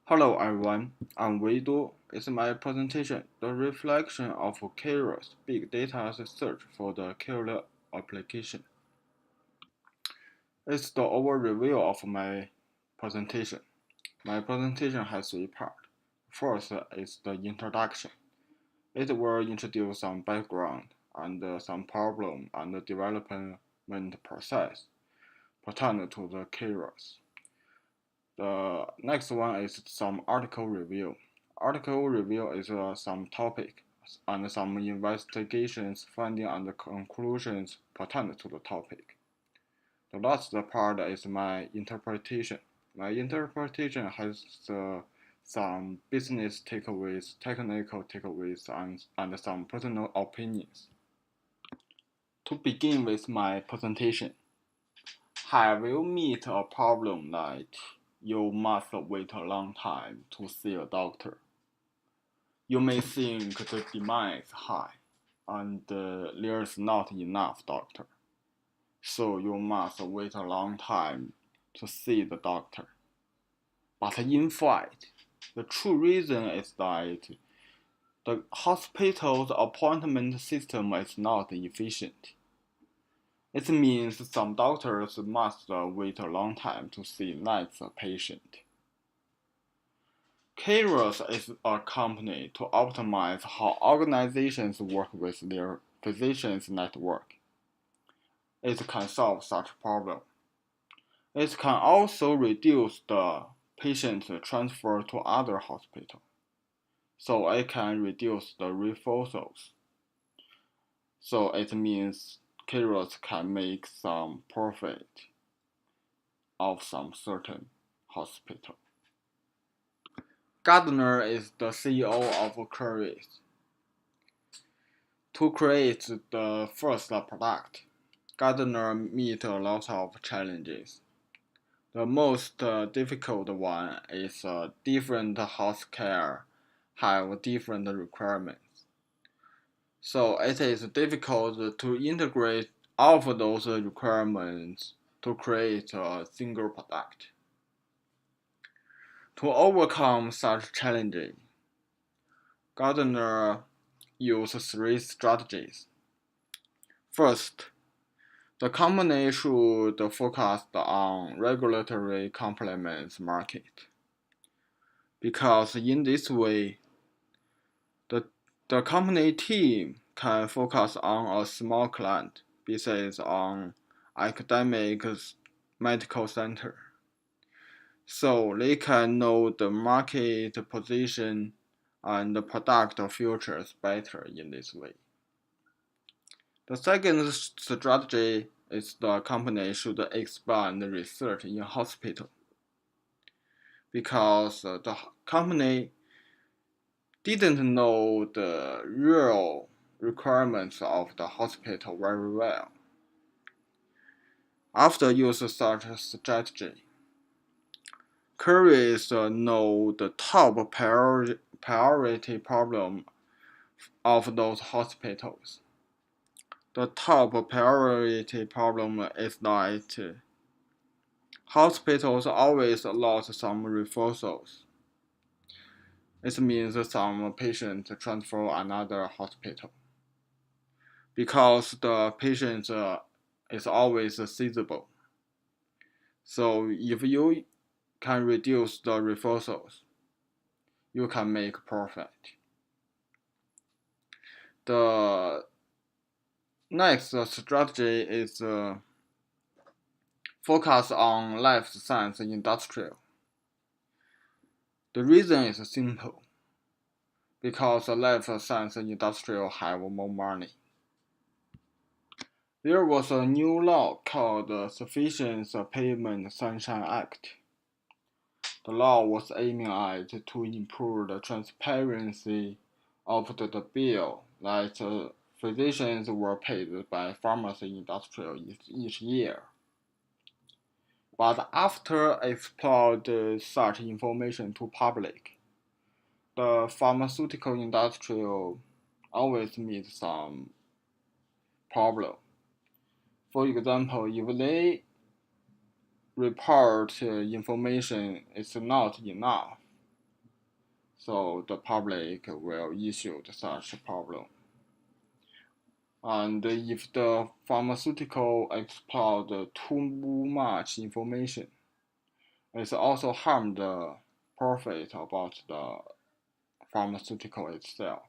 Hello everyone, I'm Weidu. It's my presentation, The Reflection of Keras Big Data Search for the Killer Application. It's the overview of my presentation. My presentation has three parts. First is the introduction. It will introduce some background and some problem and development process pertaining to the Keras. The next one is some article review. Article review is some topic and some investigations, finding and conclusions pertinent to the topic. The last part is my interpretation. My interpretation has some business takeaways, technical takeaways, and some personal opinions. To begin with my presentation, have you met a problem like you must wait a long time to see a doctor? You may think the demand is high and there's not enough doctor, so you must wait a long time to see the doctor. But in fact, the true reason is that the hospital's appointment system is not efficient. It means some doctors must wait a long time to see next patient. Kairos is a company to optimize how organizations work with their physicians network. It can solve such problem. It can also reduce the patient transfer to other hospital, so it can reduce the referrals. So it means Kairos can make some profit of some certain hospital. Gardner is the CEO of Curis. To create the first product, Gardner met a lot of challenges. The most difficult one is different healthcare have different requirements. So it is difficult to integrate all of those requirements to create a single product. To overcome such challenges, Gardner used three strategies. First, the company should focus on regulatory compliance market, because in this way, the company team can focus on a small client besides on academic medical center. So they can know the market position and the product futures better in this way. The second strategy is the company should expand research in hospital, because the company didn't know the real requirements of the hospital very well. After use such a strategy, Curis know the top priority problem of those hospitals. The top priority problem is that hospitals always lost some referrals. It means some patient transfer another hospital, because the patient is always seizable. So if you can reduce the referrals, you can make profit. The next strategy is focus on life science industrial. The reason is simple, because life science industrial have more money. There was a new law called the Sufficient Payment Sunshine Act. The law was aiming at to improve the transparency of the bill that physicians were paid by pharmacy industry each year. But after explored such information to public, the pharmaceutical industry always meet some problem. For example, if they report information is not enough, so the public will issue such a problem. And if the pharmaceutical exploit too much information, it also harm the profit about the pharmaceutical itself.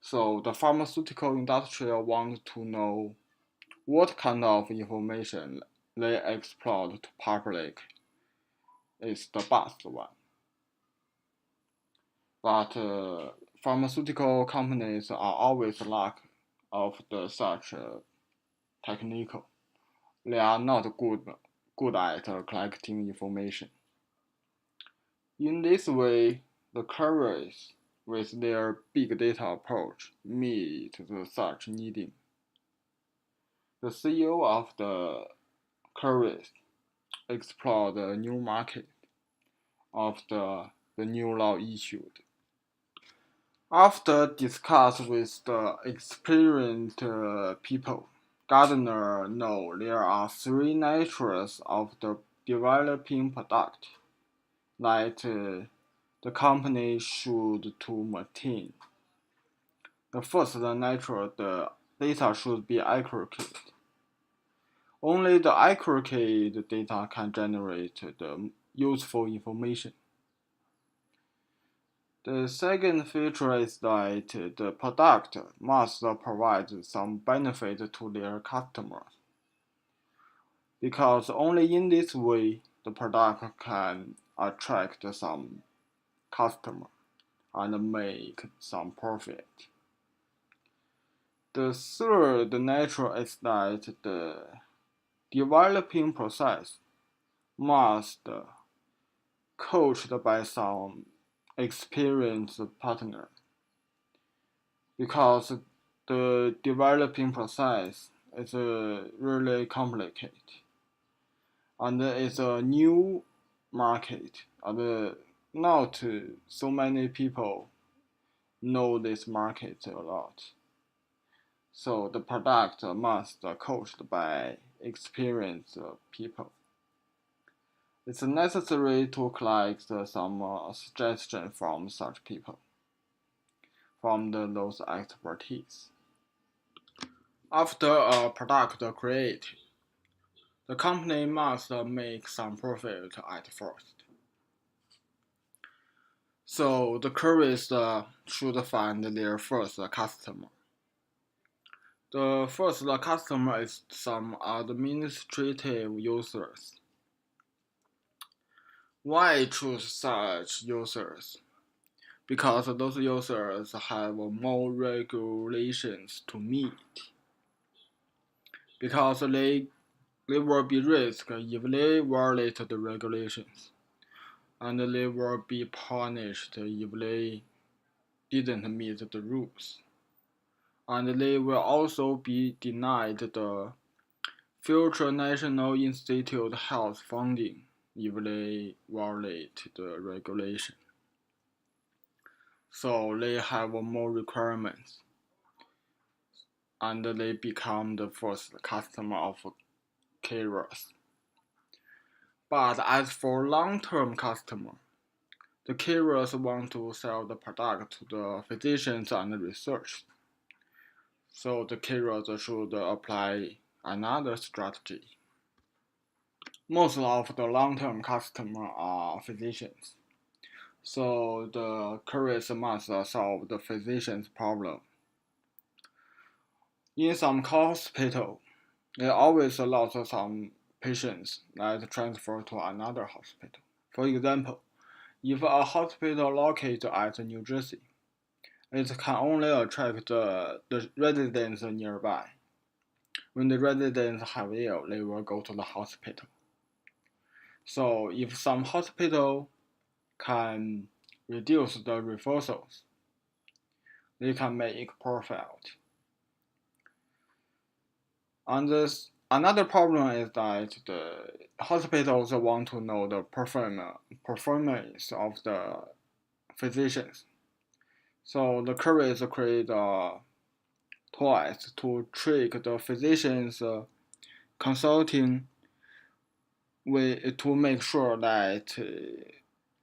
So the pharmaceutical industry wants to know what kind of information they exploit to public is the best one. But pharmaceutical companies are always lack of such technical. They are not good at collecting information. In this way, the couriers, with their big data approach, meet the such needing. The CEO of the couriers explore the new market of the new law issued. After discuss with the experienced people, Gardner know there are three natures of the developing product that the company should to maintain. The first nature, the data should be accurate. Only the accurate data can generate the useful information. The second feature is that the product must provide some benefit to their customers, because only in this way the product can attract some customer and make some profit. The third nature is that the developing process must coached by some experienced partner, because the developing process is really complicated and it's a new market and not so many people know this market a lot. So the product must coached by experienced people. It's necessary to collect some suggestion from such people, from those expertise. After a product created, the company must make some profit at first. So the couriers should find their first customer. The first customer is some administrative users. Why choose such users? Because those users have more regulations to meet. Because they will be risked if they violate the regulations, and they will be punished if they didn't meet the rules. And they will also be denied the future National Institute health funding if they violate the regulation. So they have more requirements, and they become the first customer of carriers. But as for long-term customer, the carriers want to sell the product to the physicians and research. So the carriers should apply another strategy. Most of the long-term customers are physicians. So the carriers must solve the physician's problem. In some hospital, they always lost some patients that transfer to another hospital. For example, if a hospital located at New Jersey, it can only attract the residents nearby. When the residents have ill, they will go to the hospital. So if some hospital can reduce the referrals, they can make profit. And another problem is that the hospitals want to know the performance of the physicians. So the couriers create toys to trick the physicians consulting to make sure that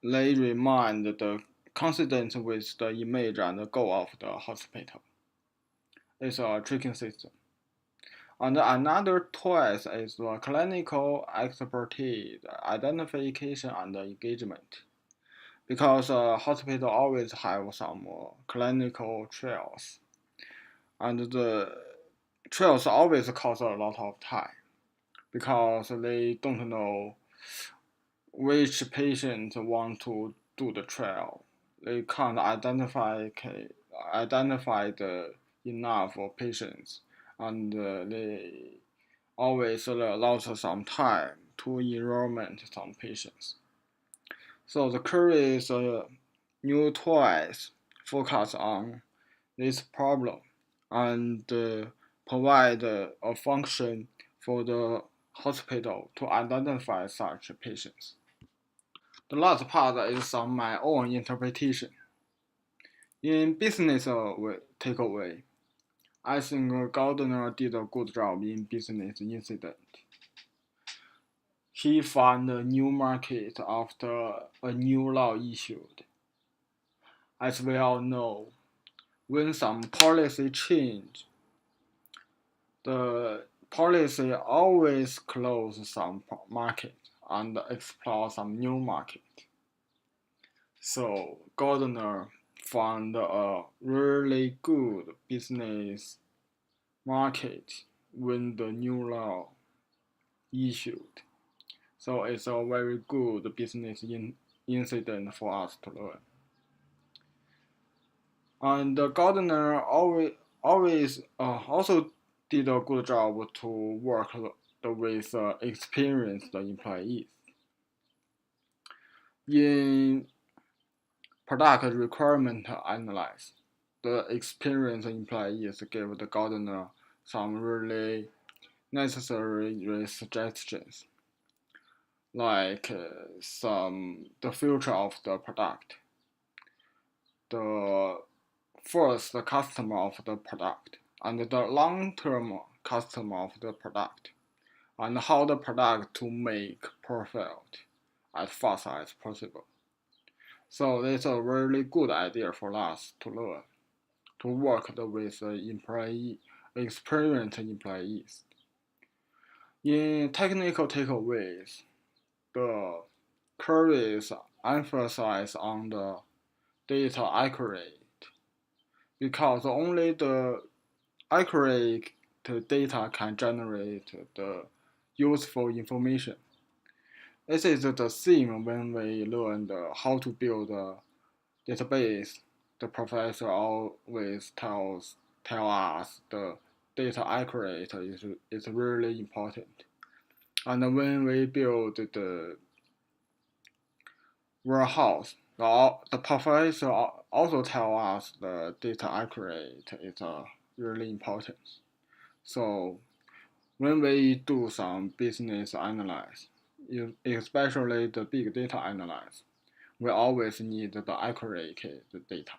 they remain the consistent with the image and goal of the hospital. It's a tracking system. And another twist is the clinical expertise, identification, and engagement. Because hospital always have some clinical trials, and the trials always cost a lot of time because they don't know which patient want to do the trial. They can't identify the enough patients, and they always lost some time to enrollment some patients. So the Curry's new toys focus on this problem and provide a function for the hospital to identify such patients. The last part is some my own interpretation. In business takeaway, I think Gardner did a good job in business incident. He found a new market after a new law issued. As we all know, when some policy change, the policy always close some market and explore some new market. So Gardner found a really good business market when the new law issued. So it's a very good business incident for us to learn. And Gardner always also did a good job to work with experienced employees. In product requirement analysis, the experienced employees gave the Gardner some really necessary suggestions, like the future of the product, the first customer of the product, and the long-term customer of the product, and how the product to make profit as fast as possible. So it's a really good idea for us to learn, to work with experienced employees. In technical takeaways, the queries emphasize on the data accurate because only the accurate data can generate the useful information. This is the theme when we learned how to build a database. The professor always tell us the data accurate is really important. And when we build the warehouse, the professor also tell us the data accurate is really important. So when we do some business analysis, especially the big data analysis, we always need the accurate data.